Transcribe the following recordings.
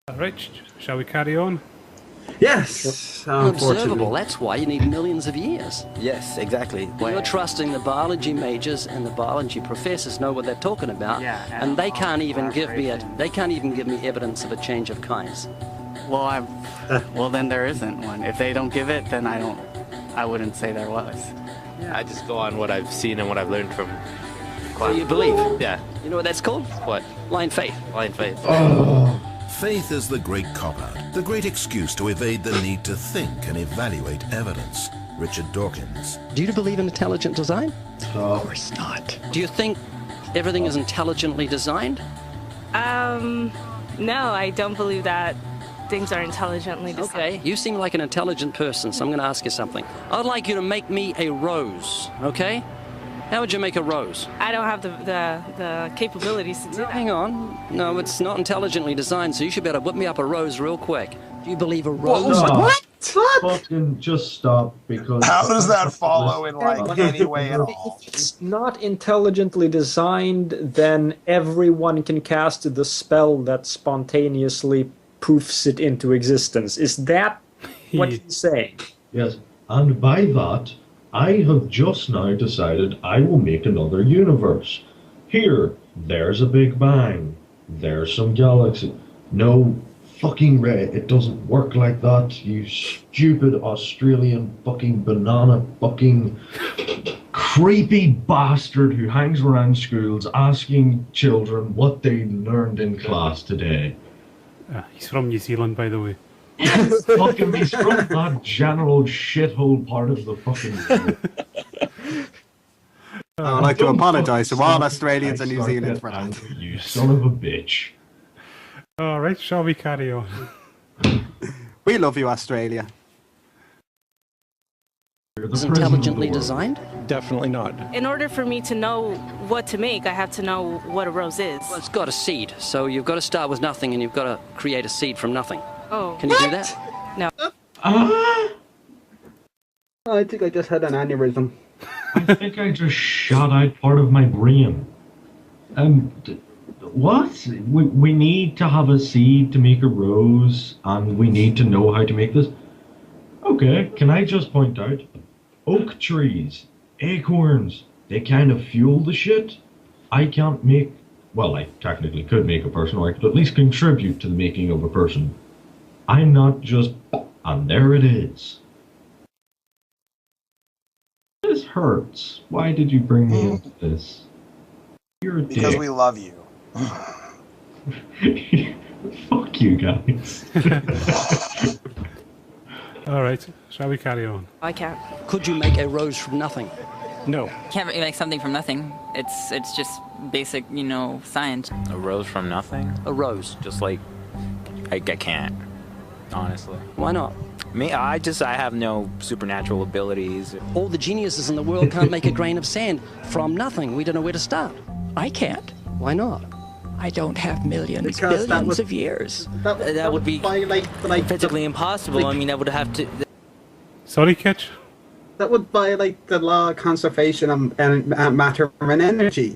Alright, shall we carry on? Yes, Unobservable, that's why you need millions of years. Yes, exactly. You're trusting the biology majors and the biology professors know what they're talking about, and they can't even give me evidence of a change of kinds. Well, well then there isn't one. If they don't give it, then I wouldn't say there was. I just go on what I've seen and what I've learned from class. So you believe? Yeah. You know what that's called? What? Blind faith. Blind faith. Faith is the great cop-out, the great excuse to evade the need to think and evaluate evidence. Richard Dawkins. Do you believe in intelligent design? Of course not. Do you think everything is intelligently designed? No, I don't believe that things are intelligently designed. Okay, you seem like an intelligent person, so I'm going to ask you something. I'd like you to make me a rose, okay? How would you make a rose? I don't have the capabilities to do that. Hang on. No, it's not intelligently designed, so you should be able to whip me up a rose real quick. Do you believe a rose? What? Fucking just stop, because... How does that follow in, like, any way at all? If it's not intelligently designed, then everyone can cast the spell that spontaneously poofs it into existence. Is that what you're saying? Yes, and by that, I have just now decided I will make another universe. Here, there's a Big Bang. There's some galaxy. No fucking way, it doesn't work like that, you stupid Australian fucking banana fucking creepy bastard who hangs around schools asking children what they learned in class today. He's from New Zealand, by the way. Fucking, he's from that general shithole part of the fucking world. I would like to apologise to all Australians and New Zealanders for that. You son of a bitch. Alright, shall we carry on? We love you, Australia. Is intelligently designed? Definitely not. In order for me to know what to make, I have to know what a rose is. Well, it's got a seed, so you've got to start with nothing and you've got to create a seed from nothing. Oh. Can you do that? No. I think I just had an aneurysm. I think I just shot out part of my brain. What? We need to have a seed to make a rose, and we need to know how to make this? Okay, can I just point out? Oak trees, acorns, they kind of fuel the shit. I can't make... Well, I technically could make a person, or I could at least contribute to the making of a person. I'm not just... And there it is. This hurts. Why did you bring me into this? You're a dick. Because we love you. Fuck you guys. Alright, shall we carry on? I can't. Could you make a rose from nothing? No. Can't really make something from nothing. It's just basic, you know, science. A rose from nothing? A rose. Just like, I can't, honestly. Why not? Me, I have no supernatural abilities. All the geniuses in the world can't make a grain of sand from nothing. We don't know where to start. I can't. Why not? I don't have millions, Because billions of years. That would be physically impossible. I mean, I would have to... Sorry, Kitch? That would violate the law of conservation and matter and energy.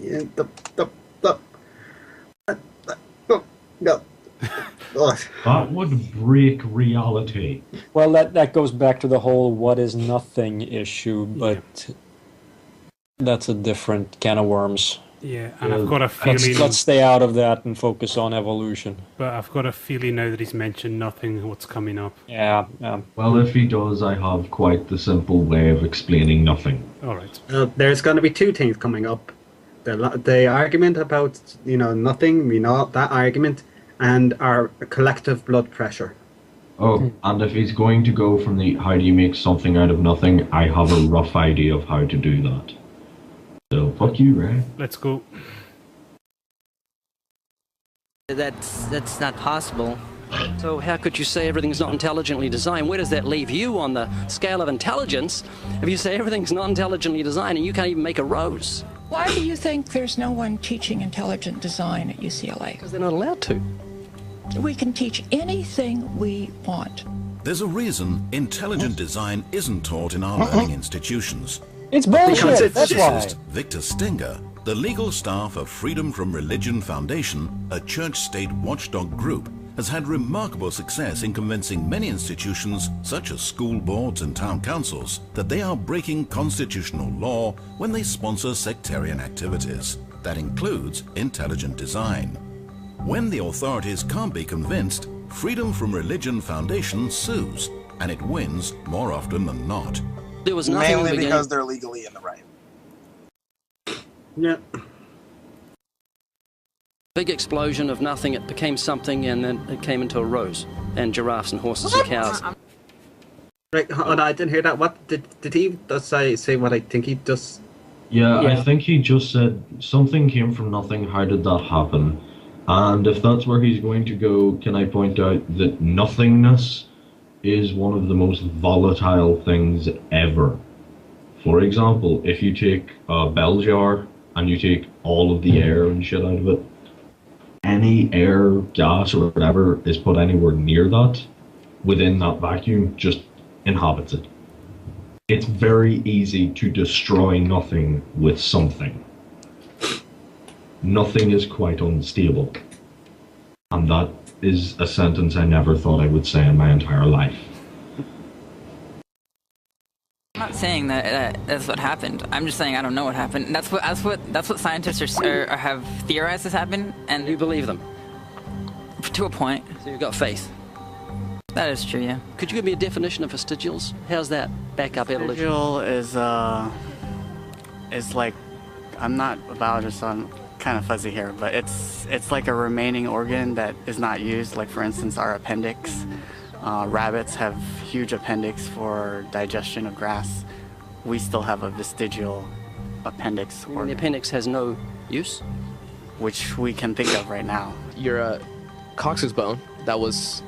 That would break reality. Well, that goes back to the whole what is nothing issue, but that's a different can of worms. Yeah, and I've got a feeling... Let's stay out of that and focus on evolution. But I've got a feeling now that he's mentioned nothing, what's coming up. Yeah. Well, if he does, I have quite the simple way of explaining nothing. Alright. There's going to be two things coming up. The argument about, you know, nothing, we know that argument, and our collective blood pressure. Oh, and if he's going to go from the how do you make something out of nothing, I have a rough idea of how to do that. So, fuck you, Ray. Let's go. That's not possible. So how could you say everything's not intelligently designed? Where does that leave you on the scale of intelligence if you say everything's not intelligently designed and you can't even make a rose? Why do you think there's no one teaching intelligent design at UCLA? Because they're not allowed to. We can teach anything we want. There's a reason intelligent design isn't taught in our learning institutions. It's bullshit, that's why. Physicist Victor Stenger, the legal staff of Freedom from Religion Foundation, a church-state watchdog group, has had remarkable success in convincing many institutions, such as school boards and town councils, that they are breaking constitutional law when they sponsor sectarian activities. That includes intelligent design. When the authorities can't be convinced, Freedom from Religion Foundation sues, and it wins more often than not. There was nothing Mainly because they're legally in the right. Yeah. Big explosion of nothing, it became something, and then it came into a rose, and giraffes and horses and cows. Right, hold on, I didn't hear that. What did he just say what I think he just... Yeah, I think he just said something came from nothing, how did that happen? And if that's where he's going to go, can I point out that nothingness is one of the most volatile things ever. For example, if you take a bell jar and you take all of the air and shit out of it, any air, gas, or whatever is put anywhere near that, within that vacuum, just inhabits it. It's very easy to destroy nothing with something. Nothing is quite unstable. And that is a sentence I never thought I would say in my entire life. I'm not saying that that's what happened. I'm just saying I don't know what happened. And that's what scientists have theorized has happened, and you believe them to a point. So you've got faith. That is true, yeah. Could you give me a definition of vestigials? How's that back up evolution? Vestigial is like, I'm not a biologist, so I'm kind of fuzzy here, but it's like a remaining organ that is not used. Like, for instance, our appendix. Rabbits have huge appendix for digestion of grass. We still have a vestigial appendix organ. The appendix has no use? Which we can think of right now. Your coccyx bone, that was,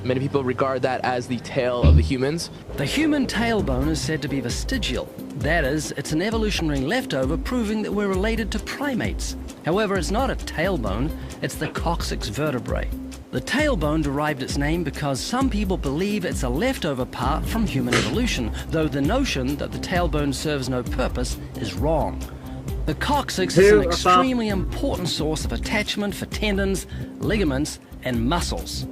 many people regard that as the tail of the humans. The human tailbone is said to be vestigial. That is, it's an evolutionary leftover proving that we're related to primates. However, it's not a tailbone, it's the coccyx vertebrae. The tailbone derived its name because some people believe it's a leftover part from human evolution, though the notion that the tailbone serves no purpose is wrong. The coccyx is an extremely important source of attachment for tendons, ligaments, and muscles.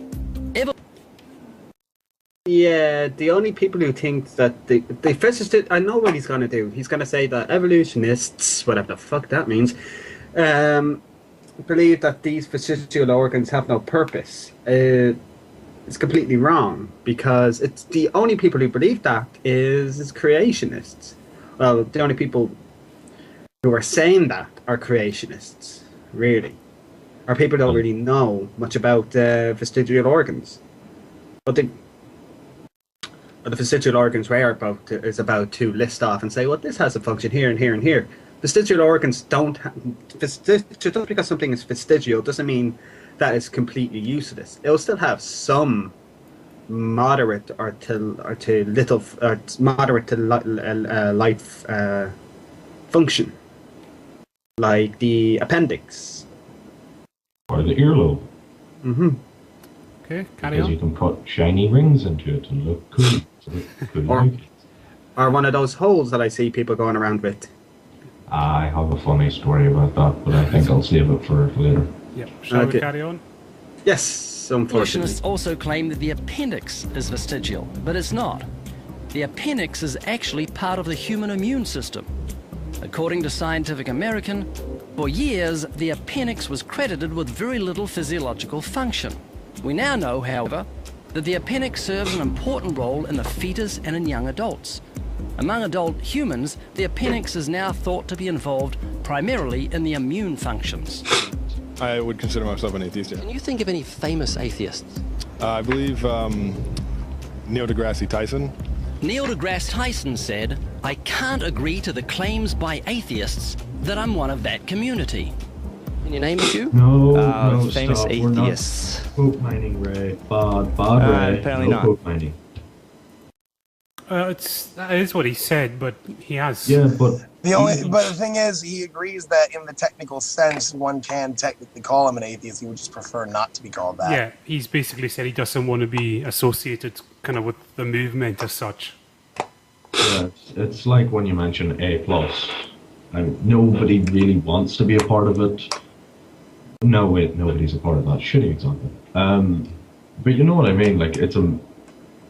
Yeah, the only people who think that the physicist, I know what he's going to do. He's going to say that evolutionists, whatever the fuck that means, believe that these vestigial organs have no purpose. It's completely wrong, because it's the only people who believe that is creationists. Well, the only people who are saying that are creationists, really. Or people who don't really know much about vestigial organs. But the vestigial organs is about to list off and say, well, this has a function here and here and here. Vestigial organs don't just because something is vestigial doesn't mean that it's completely useless. It will still have some moderate or moderate to light function, like the appendix or the earlobe. Mm-hmm. Okay, carry on. Because you can put shiny rings into it and look cool. Or one of those holes that I see people going around with. I have a funny story about that, but I think I'll save it for later. Yep. Shall we carry on? Yes, unfortunately. Evolutionists also claim that the appendix is vestigial, but it's not. The appendix is actually part of the human immune system. According to Scientific American, for years, the appendix was credited with very little physiological function. We now know, however, that the appendix serves an important role in the fetus and in young adults. Among adult humans, the appendix is now thought to be involved primarily in the immune functions. I would consider myself an atheist, yeah. Can you think of any famous atheists? I believe Neil deGrasse Tyson. Neil deGrasse Tyson said, "I can't agree to the claims by atheists that I'm one of that community." Can you name a few? No, famous stop. atheists. We're not poke mining, Ray. Bad Ray. Apparently no not. Poke mining. That is what he said, but he has. Yeah, but the thing is, he agrees that in the technical sense, one can technically call him an atheist. He would just prefer not to be called that. Yeah, he's basically said he doesn't want to be associated kind of with the movement as such. Yeah, it's like when you mention A+. Nobody really wants to be a part of it. No, wait, nobody's a part of that. Shitty example. But you know what I mean? Like,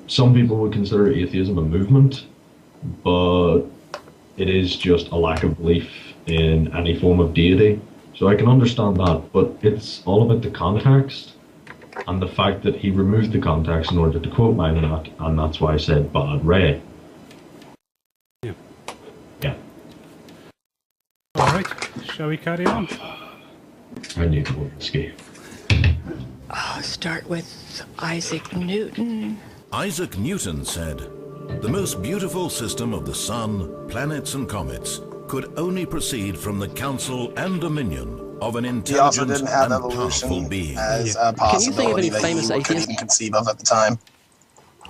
some people would consider atheism a movement, but it is just a lack of belief in any form of deity. So I can understand that, but it's all about the context and the fact that he removed the context in order to quote mine that, and that's why I said bad Ray. Yeah. Yeah. Alright, shall we carry on? I need more whiskey. Start with Isaac Newton. Isaac Newton said, "The most beautiful system of the sun, planets and comets could only proceed from the counsel and dominion of an He intelligent also didn't have and powerful evolution being." as a possibility that he couldn't even conceive of at the time.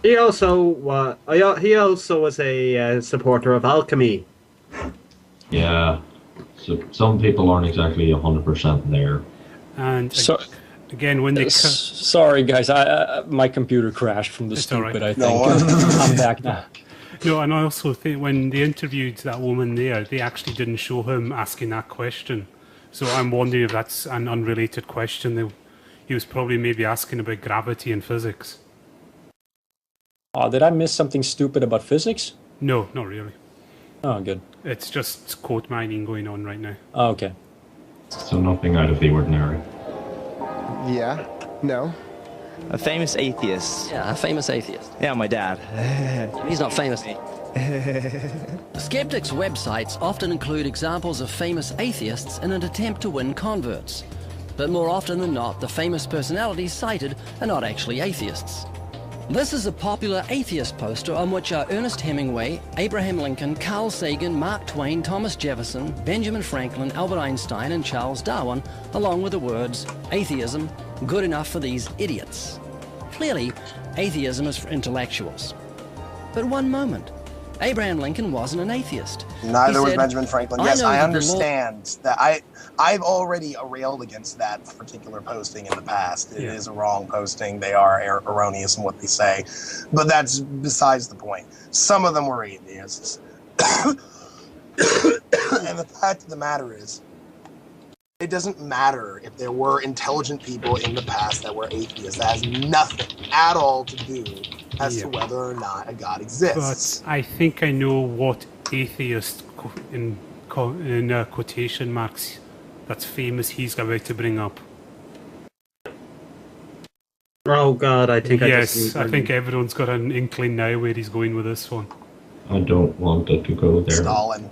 He also was a supporter of alchemy. Yeah. So some people aren't exactly 100% there. And So- again, when they... Sorry, guys. My computer crashed from the stupid, I think. I'm back now. No, and I also think when they interviewed that woman there, they actually didn't show him asking that question. So I'm wondering if that's an unrelated question. He was probably maybe asking about gravity and physics. Oh, did I miss something stupid about physics? No, not really. Oh, good. It's just quote mining going on right now. Oh, okay. So nothing out of the ordinary. Yeah. No. A famous atheist. Yeah, a famous atheist. Yeah, my dad. He's not famous. Skeptics' websites often include examples of famous atheists in an attempt to win converts. But more often than not, the famous personalities cited are not actually atheists. This is a popular atheist poster on which are Ernest Hemingway, Abraham Lincoln, Carl Sagan, Mark Twain, Thomas Jefferson, Benjamin Franklin, Albert Einstein, and Charles Darwin, along with the words, "Atheism, good enough for these idiots." Clearly, atheism is for intellectuals. But one moment, Abraham Lincoln wasn't an atheist. Neither He was said, Benjamin Franklin. "I Yes, know I that the understand that. I've already railed against that particular posting in the past. It is a wrong posting. They are erroneous in what they say. But that's besides the point. Some of them were atheists. And the fact of the matter is, it doesn't matter if there were intelligent people in the past that were atheists. That has nothing at all to do as to whether or not a God exists. But I think I know what atheist in quotation marks that's famous he's about to bring up. Oh God, I think yes, I think everyone's got an inkling now where he's going with this one. I don't want it to go there. Stalin,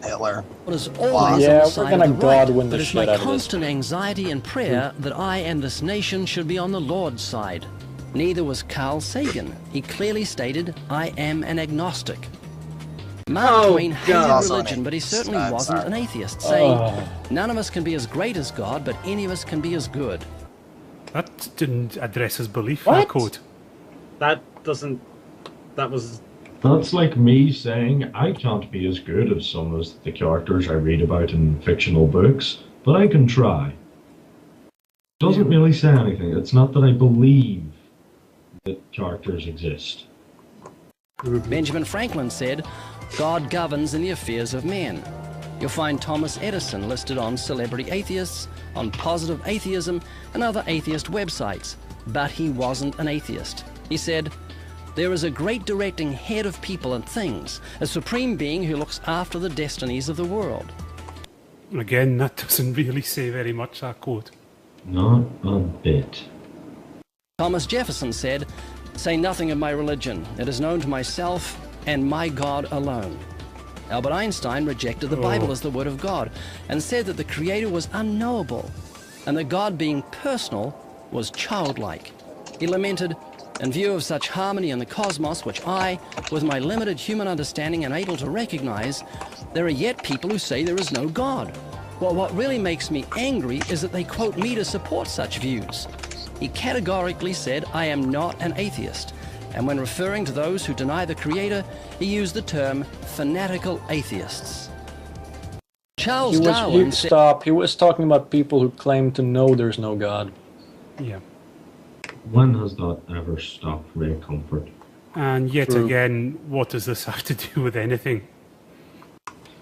Hitler. What is always Yeah, on the we're side gonna of the Godwin right, the but it's shit my out of this. constant anxiety and prayer that I and this nation should be on the Lord's side. Neither was Carl Sagan. He clearly stated, "I am an agnostic." Mark Twain hated God. religion, but he certainly wasn't an atheist, saying, "None of us can be as great as God, but any of us can be as good." That didn't address his belief in the quote. That was... That's like me saying I can't be as good as some of the characters I read about in fictional books, but I can try. Doesn't really say anything. It's not that I believe that characters exist. Benjamin Franklin said, "God governs in the affairs of men." You'll find Thomas Edison listed on Celebrity Atheists, on Positive Atheism, and other atheist websites. But he wasn't an atheist. He said, "There is a great directing head of people and things, a supreme being who looks after the destinies of the world." Again, that doesn't really say very much, that quote. Not a bit. Thomas Jefferson said, "Say nothing of my religion. It is known to myself and my God alone." Albert Einstein rejected the Bible as the Word of God and said that the Creator was unknowable and that God, being personal, was childlike. He lamented, "In view of such harmony in the cosmos, which I, with my limited human understanding, am able to recognize, there are yet people who say there is no God. Well, what really makes me angry is that they quote me to support such views." He categorically said, "I am not an atheist." And when referring to those who deny the Creator, he used the term fanatical atheists. Charles Darwin said... He was talking about people who claim to know there's no God. Yeah. When has that ever stopped Ray Comfort? And yet again, what does this have to do with anything?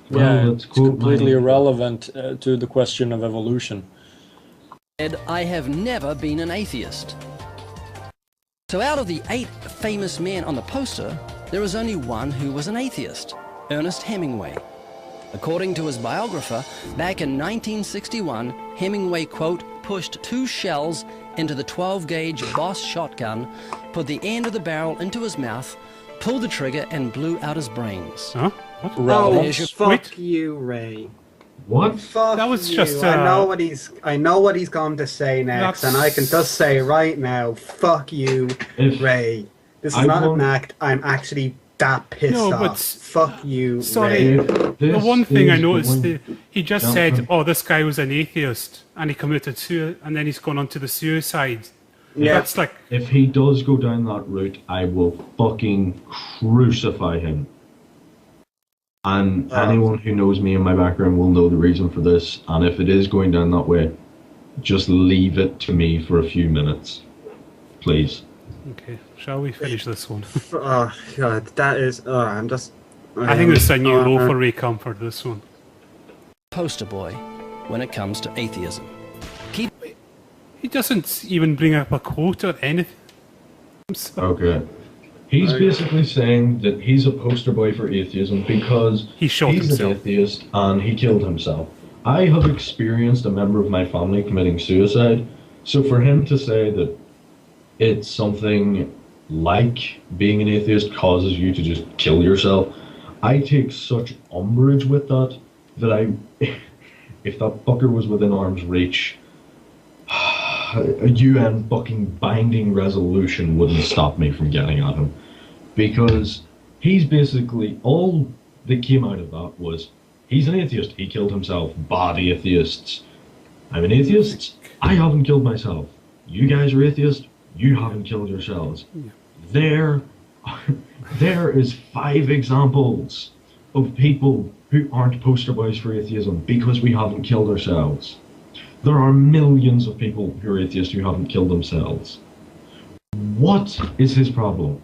Yeah, it's completely irrelevant to the question of evolution. said, "I have never been an atheist." So out of the 8 famous men on the poster, there was only one who was an atheist, Ernest Hemingway. According to his biographer, back in 1961, Hemingway, quote, pushed 2 shells into the 12-gauge Boss shotgun, put the end of the barrel into his mouth, pulled the trigger, and blew out his brains. Huh? What? Oh, fuck you, Ray. What? Fuck That was you. just, I know what he's going to say next, and I can just say right now, fuck you, Ray. This is not an act. I'm actually that pissed off. Fuck you, sorry. Ray. The one thing I noticed, he just said, "Oh, this guy was an atheist, and he committed suicide," and then he's gone on to the suicide. Yeah. That's like, if he does go down that route, I will fucking crucify him. And anyone who knows me and my background will know the reason for this. And if it is going down that way, just leave it to me for a few minutes, please. okay, shall we finish this one? Oh god, that is. I'm just. I think this is a new low for Ray Comfort. This one. Poster boy when it comes to atheism. He doesn't even bring up a quote or anything. Okay. He's basically saying that he's a poster boy for atheism because he's an atheist and he killed himself. I have experienced a member of my family committing suicide, so for him to say that it's something like being an atheist causes you to just kill yourself, I take such umbrage with that if that fucker was within arm's reach, a UN fucking binding resolution wouldn't stop me from getting at him. Because he's basically, all that came out of that was, he's an atheist, he killed himself, bad atheists. I'm an atheist, I haven't killed myself. You guys are atheists, you haven't killed yourselves. There is 5 examples of people who aren't poster boys for atheism because we haven't killed ourselves. There are millions of people who are atheists who haven't killed themselves. What is his problem?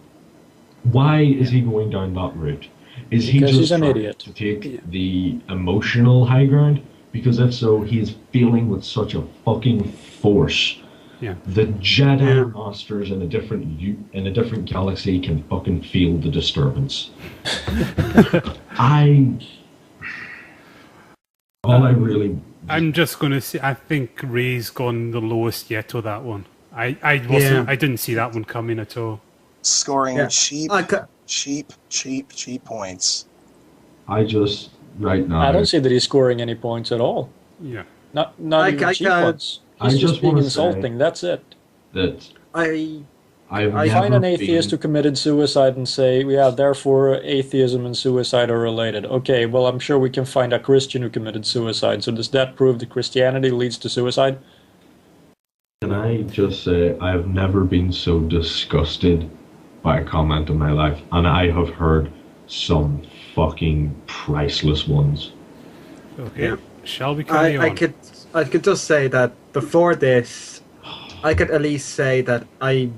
Why is he going down that route? Is he just trying to take the emotional high ground? Because if so, he is feeling with such a fucking force. Yeah. The Jedi Masters in a different galaxy can fucking feel the disturbance. I'm just going to say, I think Ray's gone the lowest yet with that one. I didn't see that one coming at all. Scoring cheap points. I just, right now... I don't see that he's scoring any points at all. Yeah. Not even cheap ones. He's just being insulting, that's it. That I find an atheist who committed suicide and say, yeah, therefore atheism and suicide are related. Okay, well, I'm sure we can find a Christian who committed suicide. So does that prove that Christianity leads to suicide? Can I just say, I have never been so disgusted by a comment in my life, and I have heard some fucking priceless ones. Okay, shall we carry on? I could just say that before this, I could at least say that Ray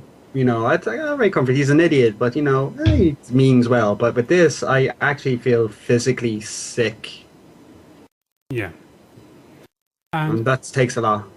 Comfort, he's an idiot, but he means well. But with this, I actually feel physically sick. Yeah. And that takes a lot.